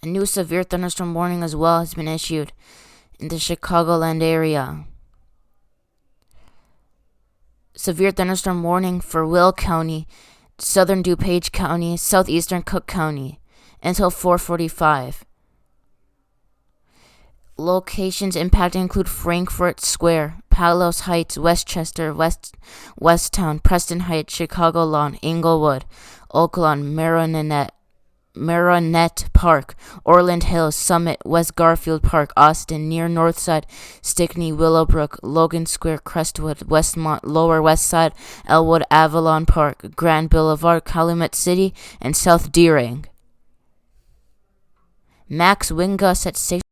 A new severe thunderstorm warning as well has been issued in the Chicagoland area. Severe thunderstorm warning for Will County, southern DuPage County, southeastern Cook County until 4:45. Locations impacted include Frankfurt Square, Palos Heights, Westchester, Westtown, Preston Heights, Chicago Lawn, Inglewood, Oaklawn, Maronette Park, Orland Hills, Summit, West Garfield Park, Austin, near Northside, Stickney, Willowbrook, Logan Square, Crestwood, Westmont, Lower West Side, Elwood, Avalon Park, Grand Boulevard, Calumet City, and South Deering. Max wind gusts at 6